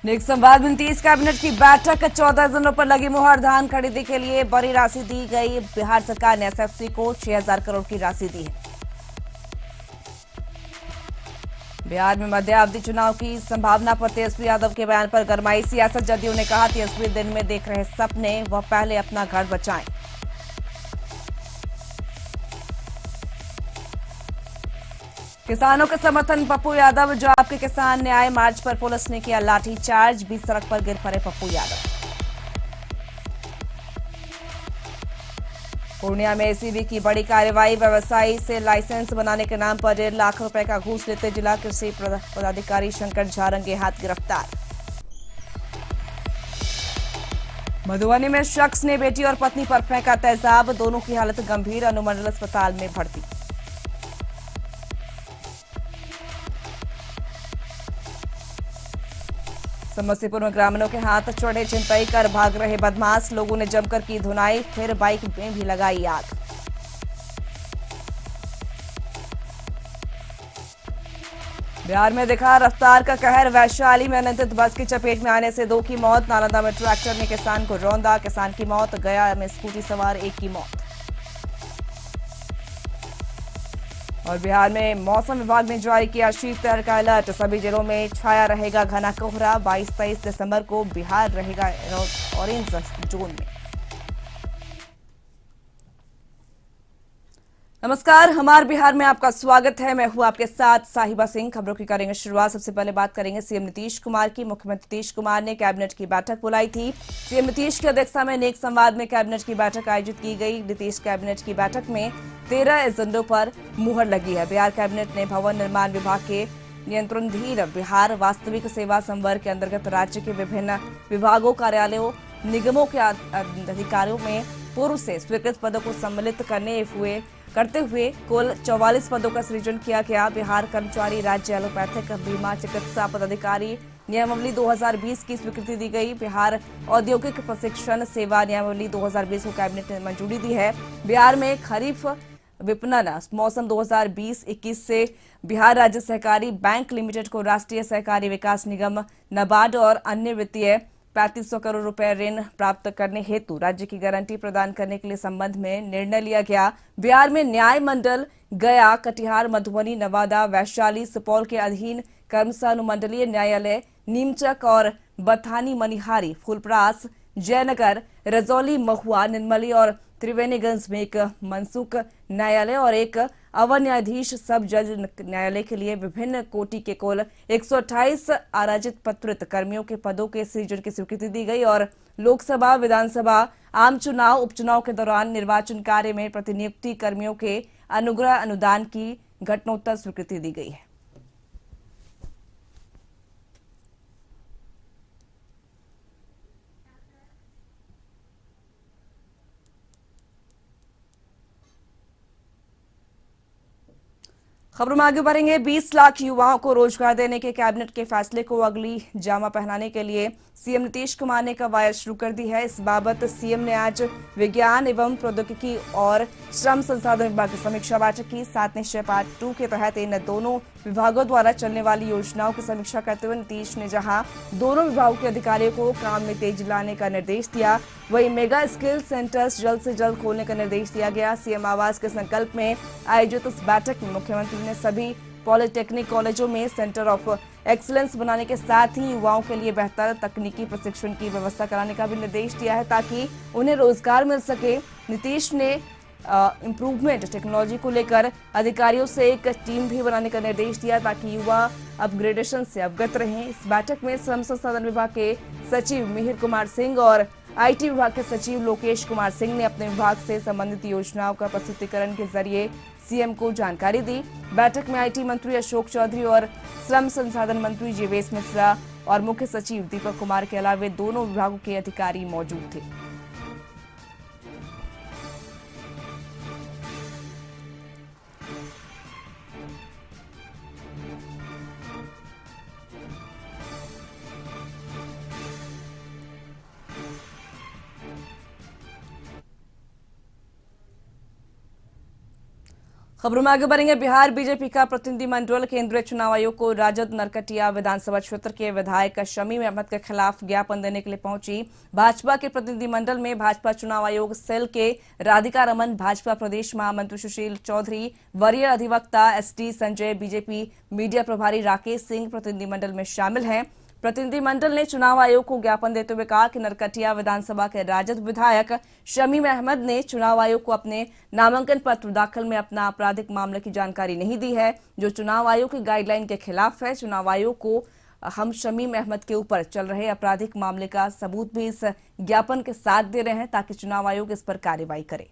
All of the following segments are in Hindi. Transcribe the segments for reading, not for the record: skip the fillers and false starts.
नेक संवाद में 30 कैबिनेट की बैठक, 14 जिलों पर लगी मुहर। धान खरीदी के लिए बड़ी राशि दी गई। बिहार सरकार ने एसएफसी को 6000 करोड़ की राशि दी है। बिहार में मध्यावधि चुनाव की संभावना पर तेजस्वी यादव के बयान पर गरमाई सियासत। जदयू ने कहा, तेजस्वी दिन में देख रहे सपने, वह पहले अपना घर बचाएं। किसानों के समर्थन पप्पू यादव। जो आपके किसान न्याय मार्च पर पुलिस ने किया लाठीचार्ज, बीच सड़क पर गिर पड़े पप्पू यादव। पूर्णिया में एसीबी की बड़ी कार्रवाई। व्यवसायी से लाइसेंस बनाने के नाम पर 1.5 लाख रुपए का घूस लेते जिला कृषि पदाधिकारी शंकर झा रंगे हाथ गिरफ्तार। मधुबनी में शख्स ने बेटी और पत्नी पर फेंका तेजाब, दोनों की हालत गंभीर, अनुमंडल अस्पताल में भर्ती। समस्तीपुर में ग्रामीणों के हाथ चढ़े, छिनतई कर भाग रहे बदमाश। लोगों ने जमकर की धुनाई, फिर बाइक में भी लगाई आग। बिहार में दिखा रफ्तार का कहर। वैशाली में अनियंत्रित बस की चपेट में आने से 2 की मौत। नालंदा में ट्रैक्टर ने किसान को रौंदा, किसान की मौत। गया में स्कूटी सवार 1 की मौत। और बिहार में मौसम विभाग ने जारी किया शीतलहर का अलर्ट। सभी जिलों में छाया रहेगा घना कोहरा। 22-23 दिसंबर को बिहार रहेगा ऑरेंज जोन में। नमस्कार, हमार बिहार में आपका स्वागत है। मैं हूं आपके साथ साहिबा सिंह। खबरों की करेंगे शुरुआत। सबसे पहले बात करेंगे सीएम नीतीश कुमार की। मुख्यमंत्री नीतीश कुमार ने कैबिनेट की बैठक बुलाई थी। सीएम नीतीश की अध्यक्षता में नेक संवाद में कैबिनेट की बैठक आयोजित की गई। नीतीश कैबिनेट की बैठक में 13 एजेंडों पर मुहर लगी है। बिहार कैबिनेट ने भवन निर्माण विभाग के नियंत्रणाधीन बिहार वास्तविक सेवा संवर्ग के अंतर्गत राज्य के विभिन्न विभागों, कार्यालयों, निगमों के अधिकारियों में पूर्व से स्वीकृत पदों को सम्मिलित करते हुए कुल 44 पदों का सृजन किया गया। बिहार कर्मचारी राज्य एलोपैथिक बीमा चिकित्सा पदाधिकारी नियमावली 2020 की स्वीकृति दी गई। बिहार औद्योगिक प्रशिक्षण सेवा नियमावली 2020 को कैबिनेट ने मंजूरी दी है। बिहार में खरीफ विपणन मौसम 2020-21 से बिहार राज्य सहकारी बैंक लिमिटेड को राष्ट्रीय सहकारी विकास निगम नाबार्ड और अन्य वित्तीय 3500 करोड़ रुपए ऋण प्राप्त करने हेतु राज्य की गारंटी प्रदान करने के लिए संबंध में निर्णय लिया गया। बिहार में न्याय मंडल गया, कटिहार, मधुबनी, नवादा, वैशाली, सुपौल के अधीन कर्मसा अनुमंडलीय न्यायालय, नीमचक और बथानी, मनिहारी, फुलपरास, जयनगर, रजौली, महुआ, निर्मली और त्रिवेणीगंज में एक मनसूख न्यायालय और एक अवर न्यायाधीश सब जज न्यायालय के लिए विभिन्न कोटि के कुल 128 आरक्षित पत्रित कर्मियों के पदों के सृजन की स्वीकृति दी गई। और लोकसभा, विधानसभा, आम चुनाव, उपचुनाव के दौरान निर्वाचन कार्य में प्रतिनियुक्ति कर्मियों के अनुग्रह अनुदान की घटनोत्तर स्वीकृति दी गई है। खबरों में आगे बढ़ेंगे। 20 लाख युवाओं को रोजगार देने के कैबिनेट के फैसले को अगली जामा पहनाने के लिए सीएम नीतीश कुमार ने कवायद शुरू कर दी है। इस बाबत सीएम ने आज विज्ञान एवं प्रौद्योगिकी और श्रम संसाधन विभाग की समीक्षा बैठक की। 7 निश्चय पार्ट 2 के तहत इन दोनों विभागों द्वारा चलने वाली योजनाओं की समीक्षा करते हुए नीतीश ने जहां दोनों विभागों के अधिकारियों को काम में तेजी लाने का निर्देश दिया, वहीं मेगा स्किल सेंटर्स जल्द से जल्द खोलने का निर्देश दिया गया। सीएम आवास के संकल्प में आयोजित इस बैठक में मुख्यमंत्री ने सभी पॉलिटेक्निक कॉलेजों में सेंटर ऑफ एक्सीलेंस बनाने के साथ ही युवाओं के लिए बेहतर तकनीकी प्रशिक्षण की व्यवस्था कराने का भी निर्देश दिया है ताकि उन्हें रोजगार मिल सके। नीतीश ने इम्प्रूवमेंट टेक्नोलॉजी को लेकर अधिकारियों से एक टीम भी बनाने का निर्देश दिया ताकि युवा अपग्रेडेशन से अवगत रहें। इस बैठक में श्रम संसाधन विभाग के सचिव मिहिर कुमार सिंह और आईटी विभाग के सचिव लोकेश कुमार सिंह ने अपने विभाग से संबंधित योजनाओं का प्रस्तुतिकरण के जरिए सीएम को जानकारी दी। बैठक में आईटी मंत्री अशोक चौधरी और श्रम संसाधन मंत्री जीवेश मिश्रा और मुख्य सचिव दीपक कुमार के अलावा दोनों विभागों के अधिकारी मौजूद थे। खबरों में आगे बढ़ेंगे। बिहार बीजेपी का प्रतिनिधिमंडल केंद्रीय चुनाव आयोग को राजद नरकटिया विधानसभा क्षेत्र के विधायक शमीम अहमद के खिलाफ ज्ञापन देने के लिए पहुंची। भाजपा के प्रतिनिधिमंडल में भाजपा चुनाव आयोग सेल के राधिका रमन, भाजपा प्रदेश महामंत्री सुशील चौधरी, वरीय अधिवक्ता एसडी संजय, बीजेपी मीडिया प्रभारी राकेश सिंह प्रतिनिधिमंडल में शामिल हैं। प्रतिनिधिमंडल ने चुनाव आयोग को ज्ञापन देते हुए कहा कि नरकटिया विधानसभा के राजद विधायक शमीम अहमद ने चुनाव आयोग को अपने नामांकन पत्र दाखिल में अपना आपराधिक मामले की जानकारी नहीं दी है, जो चुनाव आयोग की गाइडलाइन के खिलाफ है। चुनाव आयोग को हम शमीम अहमद के ऊपर चल रहे आपराधिक मामले का सबूत भी इस ज्ञापन के साथ दे रहे हैं ताकि चुनाव आयोग इस पर कार्रवाई करे।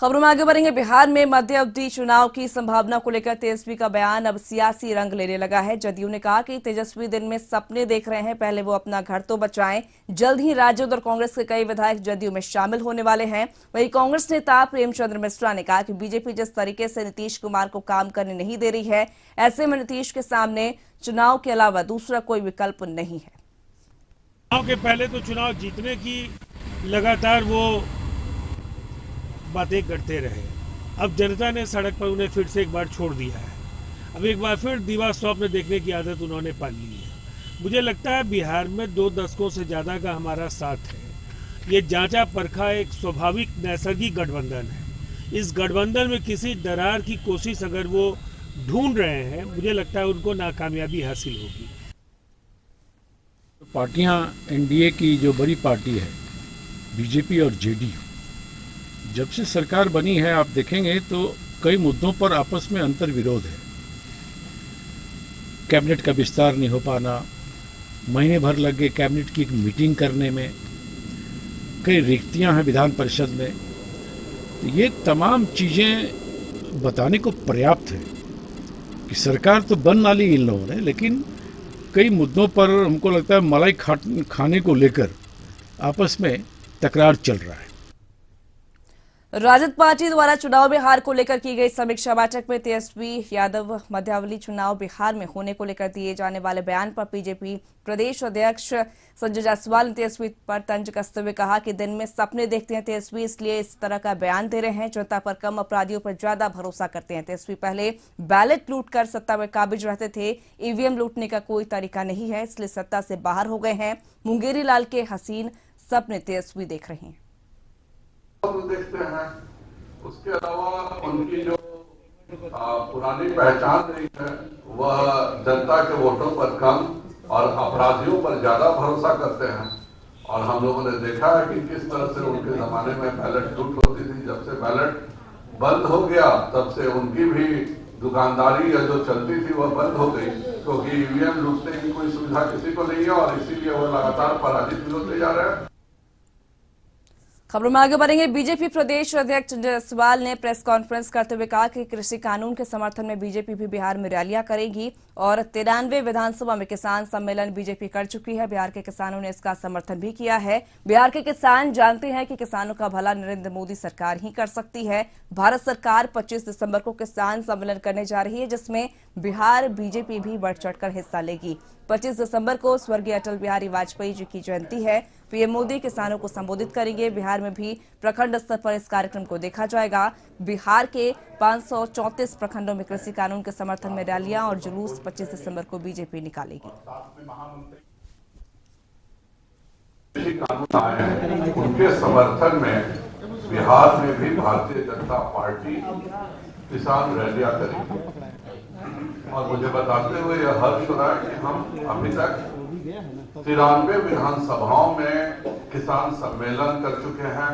खबरों में आगे बढ़ेंगे। बिहार में मध्य अवधि चुनाव की संभावना को लेकर तेजस्वी का बयान अब सियासी रंग लेने लगा है। जदयू ने कहा कि तेजस्वी दिन में सपने देख रहे हैं, पहले वो अपना घर तो बचाएं। जल्द ही राजद और कांग्रेस के कई विधायक जदयू में शामिल होने वाले हैं। वहीं कांग्रेस नेता प्रेमचंद्र मिश्रा ने कहा कि बीजेपी जिस तरीके से नीतीश कुमार को काम करने नहीं दे रही है, ऐसे में नीतीश के सामने चुनाव के अलावा दूसरा कोई विकल्प नहीं है। चुनाव के पहले तो चुनाव जीतने की लगातार वो बातें करते रहे। अब जनता ने सड़क पर उन्हें फिर से एक बार छोड़ दिया है। अब एक बार फिर दीवार स्वप्न देखने की आदत उन्होंने पाल ली है। मुझे लगता है बिहार में 2 दशकों से ज्यादा का हमारा साथ है। ये जांचा परखा एक स्वाभाविक नैसर्गिक गठबंधन है। इस गठबंधन में किसी दरार की कोशिश अगर वो ढूंढ रहे हैं, मुझे लगता है उनको नाकामयाबी हासिल होगी। पार्टियां एनडीए की जो बड़ी पार्टी है बीजेपी और जेडीयू, जब से सरकार बनी है आप देखेंगे तो कई मुद्दों पर आपस में अंतर विरोध है। कैबिनेट का विस्तार नहीं हो पाना, महीने भर लग गए कैबिनेट की एक मीटिंग करने में, कई रिक्तियां हैं विधान परिषद में। तो ये तमाम चीजें बताने को पर्याप्त है कि सरकार तो बन डाली इन लोगों ने, लेकिन कई मुद्दों पर हमको लगता है मलाई खाने को लेकर आपस में तकरार चल रहा है। राजद पार्टी द्वारा चुनाव बिहार को लेकर की गई समीक्षा बैठक में तेजस्वी यादव मध्यावधि चुनाव बिहार में होने को लेकर दिए जाने वाले बयान पर बीजेपी प्रदेश अध्यक्ष संजय जायसवाल ने तेजस्वी पर तंज कसते हुए कहा कि दिन में सपने देखते हैं तेजस्वी, इसलिए इस तरह का बयान दे रहे हैं। जनता पर कम, अपराधियों पर ज्यादा भरोसा करते हैं। तेजस्वी पहले बैलेट लूट कर सत्ता में काबिज रहते थे, ईवीएम लूटने का कोई तरीका नहीं है, इसलिए सत्ता से बाहर हो गए हैं। मुंगेरी लाल के हसीन सपने तेजस्वी देख रहे हैं। देखते हैं, उसके अलावा उनकी जो पुरानी पहचान रही है वह जनता के वोटों पर कम और अपराधियों पर ज्यादा भरोसा करते हैं। और हम लोगों ने देखा है कि किस तरह से उनके जमाने में बैलेट लूट होती थी। जब से बैलेट बंद हो गया तब से उनकी भी दुकानदारी जो चलती थी वह बंद हो गई, क्योंकि ईवीएम लूटने की कोई सुविधा किसी को नहीं है और इसीलिए वो लगातार पराजित भी होते जा रहे हैं। खबरों में आगे बढ़ेंगे। बीजेपी प्रदेश अध्यक्ष संजय जायसवाल ने प्रेस कॉन्फ्रेंस करते हुए कहा कि कृषि कानून के समर्थन में बीजेपी भी बिहार में रैलियां करेगी और 93 विधानसभा में किसान सम्मेलन बीजेपी कर चुकी है। बिहार के किसानों ने इसका समर्थन भी किया है। बिहार के किसान जानते हैं कि किसानों का भला नरेंद्र मोदी सरकार ही कर सकती है। भारत सरकार 25 दिसंबर को किसान सम्मेलन करने जा रही है, जिसमें बिहार बीजेपी भी बढ़ चढ़कर हिस्सा लेगी। 25 दिसंबर को स्वर्गीय अटल बिहारी वाजपेयी जी की जयंती है। पीएम मोदी किसानों को संबोधित करेंगे। बिहार में भी प्रखंड स्तर पर इस कार्यक्रम को देखा जाएगा। बिहार के 534 प्रखंडों में कृषि कानून के समर्थन में रैलियां और जुलूस 25 दिसंबर को बीजेपी निकालेगी। कृषि कानून आए हैं, उनके समर्थन में बिहार में भी भारतीय जनता पार्टी किसान रैलियां करेगी। और मुझे बताते हुए यह हर्ष हो रहा है कि हम अभी तक 93 विधानसभाओं में किसान सम्मेलन कर चुके हैं।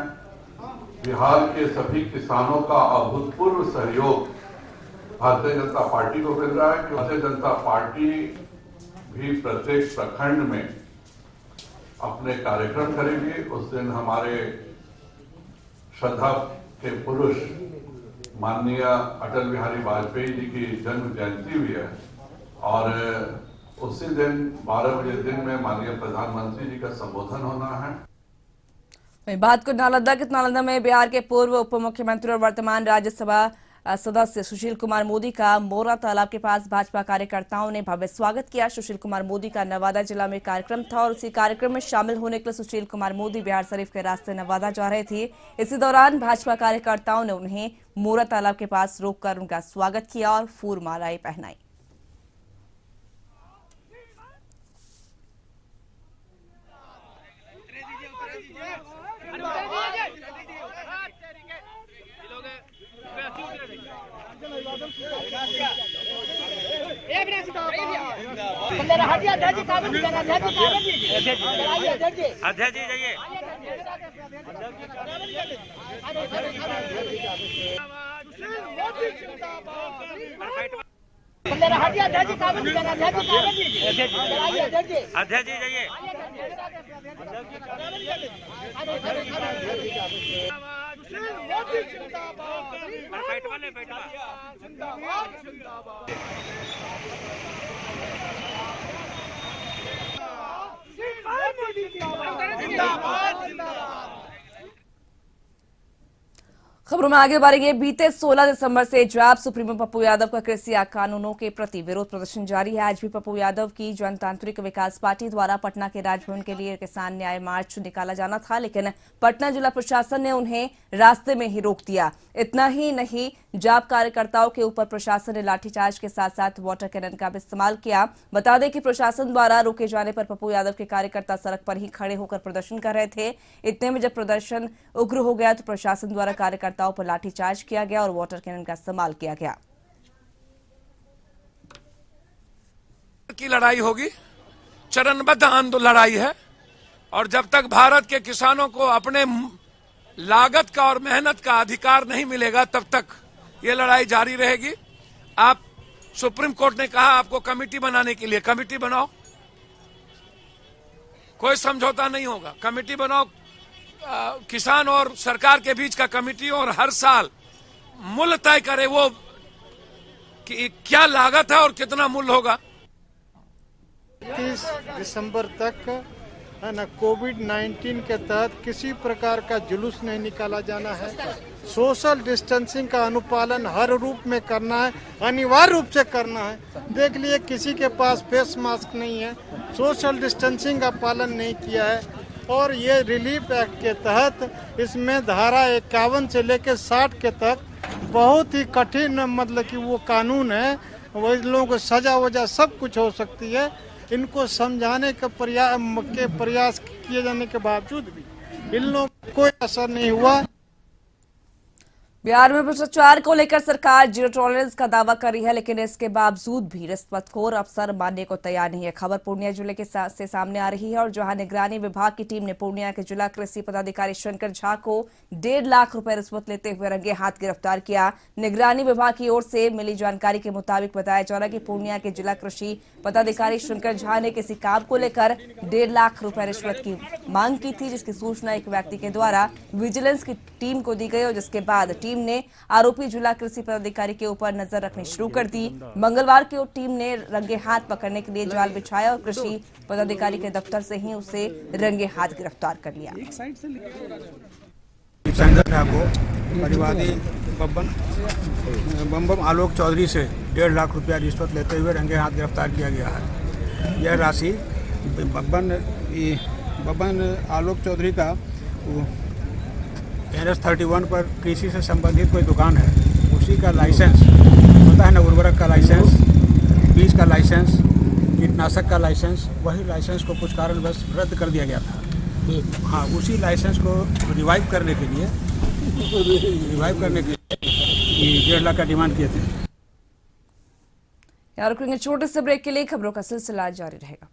बिहार के सभी किसानों का अभूतपूर्व सहयोग भारतीय जनता पार्टी को मिल रहा है। भारतीय जनता पार्टी भी प्रत्येक प्रखंड में अपने कार्यक्रम करेगी। उस दिन हमारे श्रद्धा के पुरुष माननीय अटल बिहारी वाजपेयी जी की जन्म जयंती भी है और उसी दिन 12 बजे दिन में माननीय प्रधानमंत्री जी का संबोधन होना है। बात को नालंदा में बिहार के पूर्व उप मुख्यमंत्री और वर्तमान राज्यसभा सदस्य सुशील कुमार मोदी का मोरा तालाब के पास भाजपा कार्यकर्ताओं ने भव्य स्वागत किया। सुशील कुमार मोदी का नवादा जिला में कार्यक्रम था और उसी कार्यक्रम में शामिल होने के लिए सुशील कुमार मोदी बिहार शरीफ के रास्ते नवादा जा रहे थे। इसी दौरान भाजपा कार्यकर्ताओं ने उन्हें मोरा तालाब के पास रोककर उनका स्वागत किया और फूल मालाएं पहनाई। खबरों में आगे बढ़ेंगे। बीते 16 दिसंबर से जाप सुप्रीमो पप्पू यादव का कृषि कानूनों के प्रति विरोध प्रदर्शन जारी है। आज भी पप्पू यादव की जनतांत्रिक विकास पार्टी द्वारा पटना के राजभवन के लिए किसान न्याय मार्च निकाला जाना था, लेकिन पटना जिला प्रशासन ने उन्हें रास्ते में ही रोक दिया। इतना ही नहीं, जाप कार्यकर्ताओं के ऊपर प्रशासन ने लाठीचार्ज के साथ साथ वाटर कैनन का भी इस्तेमाल किया। बता दें कि प्रशासन द्वारा रोके जाने पर पप्पू यादव के कार्यकर्ता सड़क पर ही खड़े होकर प्रदर्शन कर रहे थे। इतने में जब प्रदर्शन उग्र हो गया तो प्रशासन द्वारा कार्यकर्ताओं पर लाठीचार्ज किया गया और वाटर कैनन का इस्तेमाल किया गया। की लड़ाई होगी, चरणबद्ध आंदोलन लड़ाई है और जब तक भारत के किसानों को अपने लागत का और मेहनत का अधिकार नहीं मिलेगा तब तक ये लड़ाई जारी रहेगी। आप सुप्रीम कोर्ट ने कहा आपको कमेटी बनाने के लिए, कमेटी बनाओ, कोई समझौता नहीं होगा, कमेटी बनाओ, किसान और सरकार के बीच का कमेटी, और हर साल मूल्य तय करे वो कि क्या लागत है और कितना मूल्य होगा। 30 दिसंबर तक है ना, कोविड-19 के तहत किसी प्रकार का जुलूस नहीं निकाला जाना है। सोशल डिस्टेंसिंग का अनुपालन हर रूप में करना है, अनिवार्य रूप से करना है। देख लिए किसी के पास फेस मास्क नहीं है, सोशल डिस्टेंसिंग का पालन नहीं किया है। और ये रिलीफ एक्ट के तहत इसमें धारा 51 से लेकर 60 के तक बहुत ही कठिन मतलब कि वो कानून है, वो इन लोगों को सजा वजा सब कुछ हो सकती है। इनको समझाने का प्रयास किए जाने के बावजूद भी इन लोगों को कोई असर नहीं हुआ। बिहार में भ्रष्टाचार को लेकर सरकार जीरो टॉलरेंस का दावा कर रही है, लेकिन इसके बावजूद भी रिश्वतखोर अफसर मानने को तैयार नहीं है। खबर पूर्णिया जिले के से सामने आ रही है और जहां निगरानी विभाग की टीम ने पूर्णिया के जिला कृषि पदाधिकारी शंकर झा को 1.5 लाख रुपए रिश्वत लेते हुए रंगे हाथ गिरफ्तार किया। निगरानी विभाग की ओर से मिली जानकारी के मुताबिक बताया जा रहा है कि पूर्णिया के जिला कृषि पदाधिकारी शंकर झा ने किसी काम को लेकर 1.5 लाख रुपए रिश्वत की मांग की थी, जिसकी सूचना एक व्यक्ति के द्वारा विजिलेंस की टीम को दी गई और जिसके बाद टीम ने आरोपी जिला कृषि पदाधिकारी के ऊपर नजर रखनी शुरू कर दी। मंगलवार को टीम ने रंगे हाथ पकड़ने के लिए जाल बिछाया और कृषि पदाधिकारी के दफ्तर से ही उसे रंगे हाथ गिरफ्तार कर लिया। परिवादी बम आलोक चौधरी से 1.5 लाख रुपया रिश्वत लेते हुए रंगे हाथ गिरफ्तार किया गया है। यह राशि बब्बन आलोक चौधरी का NS 31 पर कृषि से संबंधित कोई दुकान है, उसी का लाइसेंस होता है ना, उर्वरक का लाइसेंस, बीज का लाइसेंस, कीटनाशक का लाइसेंस, वही लाइसेंस को कुछ कारणवश रद्द कर दिया गया था। हाँ, उसी लाइसेंस को रिवाइव करने के लिए 1.5 लाख का डिमांड किए थे। यार रुकेंगे छोटे से ब्रेक के लिए, खबरों का सिलसिला जारी रहेगा।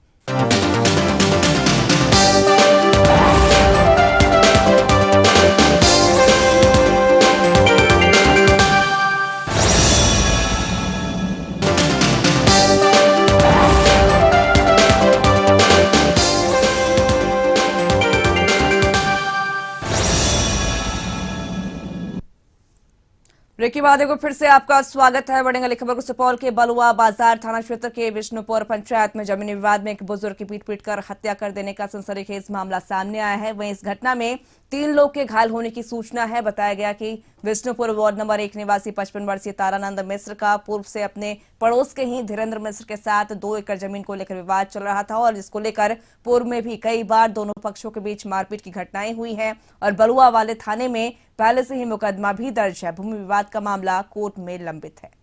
ब्रेक के बाद एक फिर से आपका स्वागत है। बढ़ेंगे खबर को सुपौल के बलुआ बाजार थाना क्षेत्र के विष्णुपुर पंचायत में जमीनी विवाद में एक बुजुर्ग की पीट कर हत्या कर देने का सनसनीखेज मामला सामने आया है। वहीं इस घटना में 3 लोग के घायल होने की सूचना है। बताया गया कि विष्णुपुर वार्ड नंबर 1 निवासी 55 वर्षीय तारानंद मिश्र का पूर्व से अपने पड़ोस के ही धीरेन्द्र मिश्र के साथ 2 एकड़ जमीन को लेकर विवाद चल रहा था और जिसको लेकर पूर्व में भी कई बार दोनों पक्षों के बीच मारपीट की घटनाएं हुई हैं और बलुआ वाले थाने में पहले से ही मुकदमा भी दर्ज है। भूमि विवाद का मामला कोर्ट में लंबित है।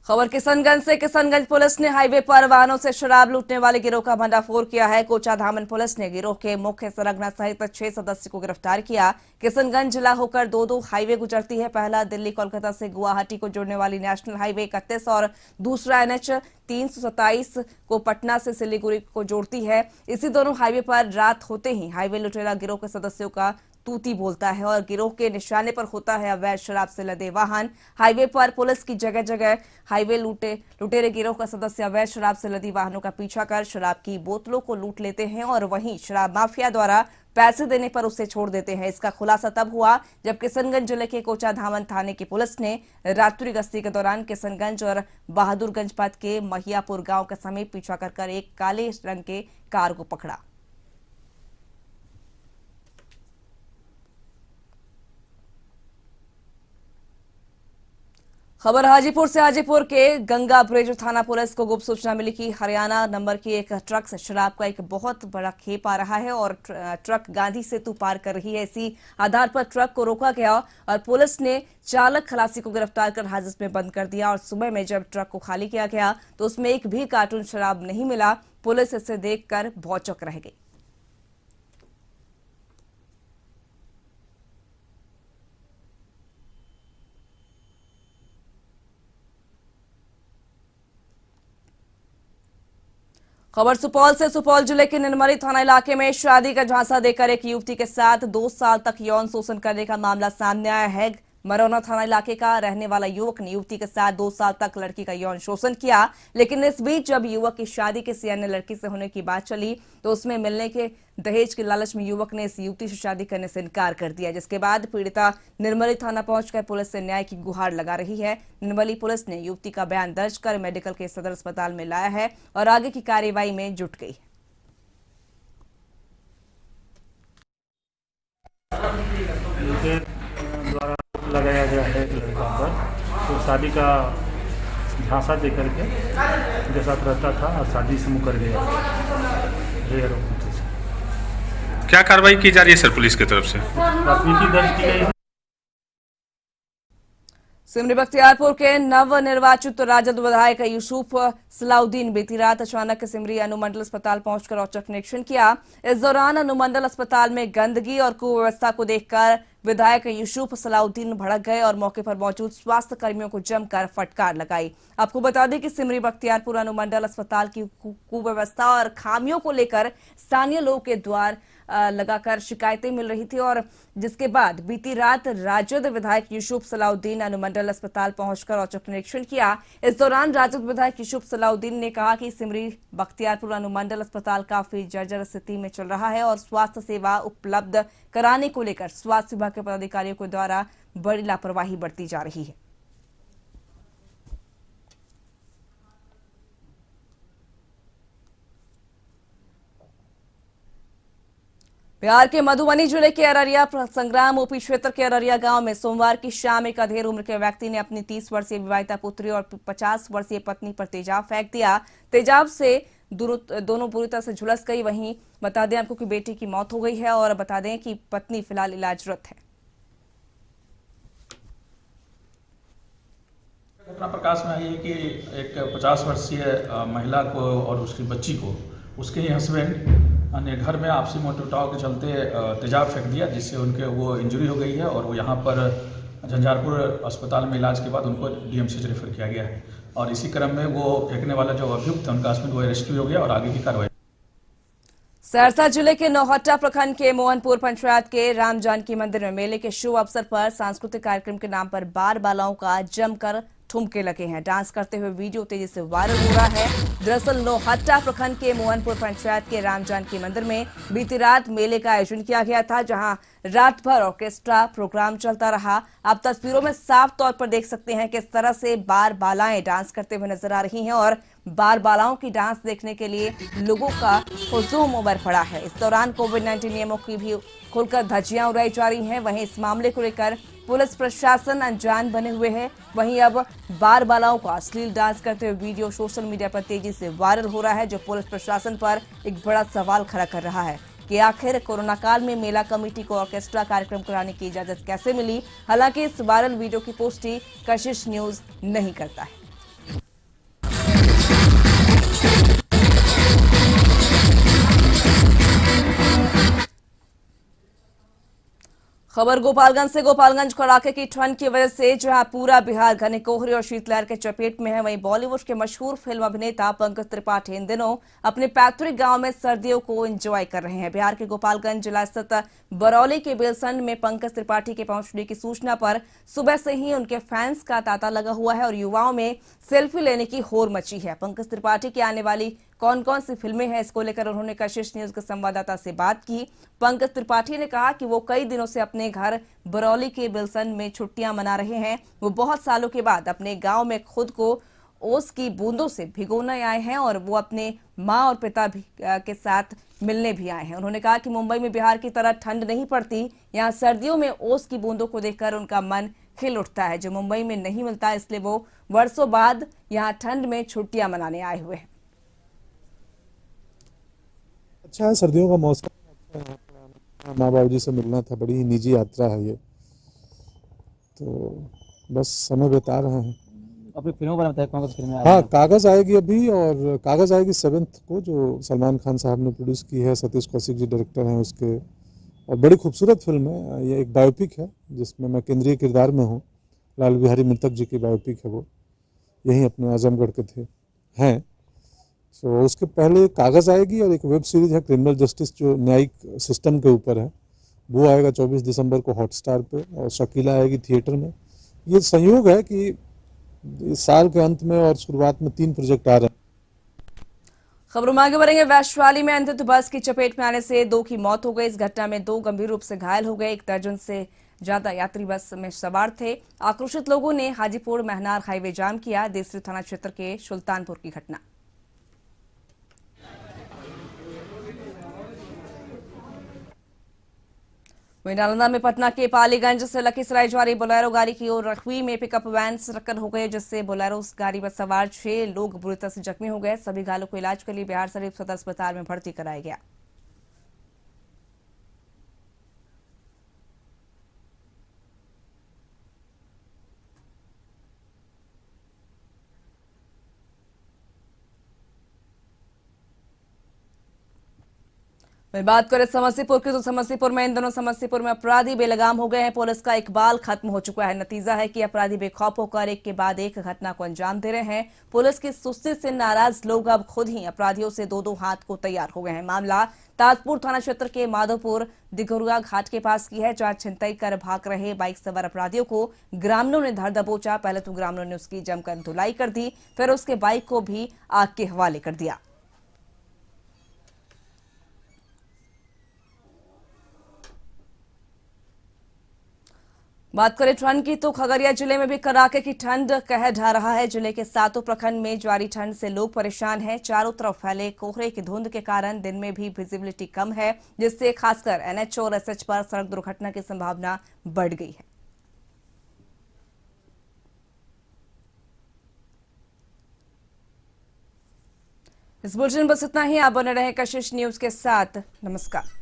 खबर किशनगंज से। किशनगंज पुलिस ने हाईवे पर वाहनों से शराब लूटने वाले गिरोह का भंडाफोड़ किया है। कोचाधामन पुलिस ने गिरोह के मुख्य सरगना सहित 6 सदस्य को गिरफ्तार किया। किशनगंज जिला होकर 2 हाईवे गुजरती है। पहला दिल्ली कोलकाता से गुवाहाटी को जोड़ने वाली नेशनल हाईवे 31 और दूसरा NH 327 को पटना से सिलीगुड़ी को जोड़ती है। इसी दोनों हाईवे पर रात होते ही हाईवे लुटेरा गिरोह के सदस्यों का तूती बोलता है और गिरोह के निशाने पर होता है अवैध शराब से लदे वाहन। हाईवे पर पुलिस की जगह जगह हाईवे लुटेरे गिरोह का सदस्य अवैध शराब से लदी वाहनों का पीछा कर शराब की बोतलों को लूट लेते हैं और वहीं शराब माफिया द्वारा पैसे देने पर उसे छोड़ देते हैं। इसका खुलासा तब हुआ जब किशनगंज जिले के कोचाधामन थाने की पुलिस ने रात्रि गश्ती के दौरान किशनगंज और बहादुरगंज पथ के महियापुर गांव के समीप पीछा कर एक काले रंग के कार को पकड़ा। खबर हाजीपुर से। हाजीपुर के गंगा ब्रिज थाना पुलिस को गुप्त सूचना मिली कि हरियाणा नंबर की एक ट्रक से शराब का एक बहुत बड़ा खेप आ रहा है और ट्रक गांधी सेतु पार कर रही है। इसी आधार पर ट्रक को रोका गया और पुलिस ने चालक खलासी को गिरफ्तार कर हाजत में बंद कर दिया और सुबह में जब ट्रक को खाली किया गया तो उसमें एक भी कार्टून शराब नहीं मिला। पुलिस इसे देखकर भौचक रह गई। खबर सुपौल से। सुपौल जिले के निनमरी थाना इलाके में शादी का झांसा देकर एक युवती के साथ 2 साल तक यौन शोषण करने का मामला सामने आया है। मरौना थाना इलाके का रहने वाला युवक ने युवती के साथ 2 साल तक लड़की का यौन शोषण किया, लेकिन इस बीच जब युवक की शादी किसी अन्य लड़की से होने की बात चली तो उसमें मिलने के दहेज के लालच में युवक ने इस युवती से शादी करने से इनकार कर दिया, जिसके बाद पीड़िता निर्मली थाना पहुंचकर पुलिस से न्याय की गुहार लगा रही है। निर्मली पुलिस ने युवती का बयान दर्ज कर मेडिकल के सदर अस्पताल में लाया है और आगे की कार्रवाई में जुट गई है। द्वारा लगाया गया है लड़का पर, तो शादी का झांसा दे करके उनके साथ रहता था और शादी से मुकर गया। क्या कार्रवाई की जा रही है सर पुलिस की तरफ से? प्राथमिकी दर्ज की गई है। सिमरी बख्तियारपुर के नवनिर्वाचित राजद विधायक यूसुफ सलाउद्दीन बीती रात अचानक सिमरी अनुमंडल अस्पताल पहुंचकर औचक निरीक्षण किया। इस दौरान अनुमंडल अस्पताल में गंदगी और कुव्यवस्था को देखकर विधायक यूसुफ सलाउद्दीन भड़क गए और मौके पर मौजूद स्वास्थ्य कर्मियों को जमकर फटकार लगाई। आपको बता दें कि सिमरी बख्तियारपुर अनुमंडल अस्पताल की कुव्यवस्था और खामियों को लेकर स्थानीय लोगों के द्वार लगाकर शिकायतें मिल रही थी और जिसके बाद बीती रात राजद विधायक यूसुफ सलाउद्दीन अनुमंडल अस्पताल पहुंचकर औचक निरीक्षण किया। इस दौरान राजद विधायक यूसुफ सलाउद्दीन ने कहा कि सिमरी बख्तियारपुर अनुमंडल अस्पताल काफी जर्जर स्थिति में चल रहा है और स्वास्थ्य सेवा उपलब्ध कराने को लेकर स्वास्थ्य विभाग के पदाधिकारियों के द्वारा बड़ी लापरवाही बरती जा रही है। बिहार के मधुबनी जिले के अररिया संग्राम ओपी क्षेत्र के अररिया गांव में सोमवार की शाम एक अधेड़ उम्र के व्यक्ति ने अपनी 30 वर्षीय विवाहिता पुत्री और 50 वर्षीय पत्नी पर तेजाब फेंक दिया। तेजाब से दोनों बुरी तरह से झुलस गई। वहीं बता दें आपको कि बेटी की मौत हो गई है और बता दें कि पत्नी फिलहाल इलाजरत है। घटना प्रकाश में आई है कि एक 50 वर्षीय महिला को और उसकी बच्ची को उसके ही हस्बैंड अन्य घर में आपसी मोटरटाव के चलते तेजाब फेंक दिया, जिससे उनके वो इंजरी हो गई है और वो यहाँ पर झंझारपुर अस्पताल में इलाज के बाद उनको DMC से रेफर किया गया है और इसी क्रम में वो फेंकने वाला जो अभियुक्त है उनका हस्बैंड वो अरेस्ट हो गया और आगे की कार्रवाई। सहरसा जिले के नौहट्टा प्रखंड के मोहनपुर पंचायत के राम जानकी मंदिर में मेले के शुभ अवसर पर सांस्कृतिक कार्यक्रम के नाम पर बाल बालाओं का जमकर ठुमके लगे हैं। डांस करते हुए वीडियो तेजी से वायरल हो रहा है। दरअसल नौहट्टा प्रखंड के मोहनपुर पंचायत के राम जानकी मंदिर में बीती रात मेले का आयोजन किया गया था, जहां रात भर ऑर्केस्ट्रा प्रोग्राम चलता रहा। आप तस्वीरों में साफ तौर पर देख सकते हैं किस तरह से बार बालाएं डांस करते हुए नजर आ रही हैं और बार बालाओं की डांस देखने के लिए लोगों का हुजूम उमड़ पड़ा है। इस दौरान कोविड-19 नियमों की भी खुलकर धज्जियां उड़ाई जा रही हैं। वहीं इस मामले को लेकर पुलिस प्रशासन अनजान बने हुए है। वहीं अब बार बालाओं का अश्लील डांस करते हुए वीडियो सोशल मीडिया पर तेजी से वायरल हो रहा है, जो पुलिस प्रशासन पर एक बड़ा सवाल खड़ा कर रहा है कि आखिर कोरोना काल में मेला कमेटी को ऑर्केस्ट्रा कार्यक्रम कराने की इजाजत कैसे मिली। हालांकि इस वायरल वीडियो की पुष्टि कशिश न्यूज नहीं करता है। खबर गोपालगंज से। गोपालगंज कड़ाके की ठंड की वजह से जहां पूरा बिहार घने कोहरे और शीतलहर के चपेट में है, वहीं बॉलीवुड के मशहूर फिल्म अभिनेता पंकज त्रिपाठी इन दिनों अपने पैतृक गांव में सर्दियों को एंजॉय कर रहे हैं। बिहार के गोपालगंज जिला स्थित बरौली के बेलसंड में पंकज त्रिपाठी के पहुंचने की सूचना पर सुबह से ही उनके फैंस का तांता लगा हुआ है और युवाओं में सेल्फी लेने की होड़ मची है। पंकज त्रिपाठी की आने वाली कौन कौन सी फिल्में हैं, इसको लेकर उन्होंने कशिश न्यूज के संवाददाता से बात की। पंकज त्रिपाठी ने कहा कि वो कई दिनों से अपने घर बरौली के बिलसन में छुट्टियां मना रहे हैं। वो बहुत सालों के बाद अपने गांव में खुद को ओस की बूंदों से भिगोने आए हैं और वो अपने मां और पिता भी के साथ मिलने भी आए हैं। उन्होंने कहा कि मुंबई में बिहार की तरह ठंड नहीं पड़ती, यहाँ सर्दियों में ओस की बूंदों को देखकर उनका मन खिल उठता है, जो मुंबई में नहीं मिलता। इसलिए वो वर्षों बाद यहाँ ठंड में छुट्टियां मनाने आए हुए हैं। अच्छा है, सर्दियों का मौसम, माँ बाबू जी से मिलना था, बड़ी ही निजी यात्रा है ये, तो बस समय बिता रहे हैं। अपनी फिल्मों पर बताइए, कौन सी फिल्में? हाँ, कागज आएगी अभी, और कागज आएगी 7th को, जो सलमान खान साहब ने प्रोड्यूस की है, सतीश कौशिक जी डायरेक्टर हैं उसके, और बड़ी खूबसूरत फिल्म है। ये एक बायोपिक है जिसमें मैं केंद्रीय किरदार में हूँ। लाल बिहारी मृतक जी की बायोपिक है वो, यहीं अपने आजमगढ़ के थे हैं। तो उसके पहले कागज आएगी और एक वेब सीरीज है क्रिमिनल जस्टिस, जो न्यायिक सिस्टम के ऊपर है, वो आएगा 24 दिसंबर को हॉटस्टार पे, और शकीला आएगी थिएटर में। ये संयोग है कि इस साल के अंत में और शुरुआत में 3 प्रोजेक्ट आ रहे हैं। खबरों में आगे बढ़ेंगे। वैश्यवाली में अंधित बस की चपेट में आने से 2 की मौत हो गई। इस घटना में 2 गंभीर रूप से घायल हो गए। 1 दर्जन से ज्यादा यात्री बस में सवार थे। आक्रोशित लोगों ने हाजीपुर महनार हाईवे जाम किया। देसरी थाना क्षेत्र के सुल्तानपुर की घटना। वहीं नालंदा में पटना के पालीगंज से लखीसराय जा रही बोलेरो गाड़ी की ओर रखवी में पिकअप वैन से टक्कर हो गई, जिससे बोलेरो गाड़ी पर सवार 6 लोग बुरी तरह से जख्मी हो गए। सभी घायलों को इलाज के लिए बिहार शरीफ सदर अस्पताल में भर्ती कराया गया। बात करें समस्तीपुर की, तो समस्तीपुर में इन दिनों समस्तीपुर में अपराधी बेलगाम हो गए हैं। पुलिस का इकबाल खत्म हो चुका है। नतीजा है कि अपराधी बेखौफ होकर एक के बाद एक घटना को अंजाम दे रहे हैं। पुलिस की सुस्ती से नाराज लोग अब खुद ही अपराधियों से 2-2 हाथ को तैयार हो गए हैं। मामला ताजपुर थाना क्षेत्र के माधोपुर दिघरुआ घाट के पास की है, जहां छिनतई कर भाग रहे बाइक सवार अपराधियों को ग्रामीणों ने धर दबोचा। पहले तो ग्रामीणों ने उसकी जमकर धुलाई कर दी, फिर उसके बाइक को भी आग के हवाले कर दिया। बात करें ठंड की, तो खगड़िया जिले में भी कड़ाके की ठंड कहर ढा रहा है। जिले के 7 प्रखंड में जारी ठंड से लोग परेशान हैं। चारों तरफ फैले कोहरे की धुंध के कारण दिन में भी विजिबिलिटी कम है, जिससे खासकर NH और SH पर सड़क दुर्घटना की संभावना बढ़ गई है। इस बुलेटिन बस इतना ही। आप बने रहे कशिश न्यूज के साथ। नमस्कार।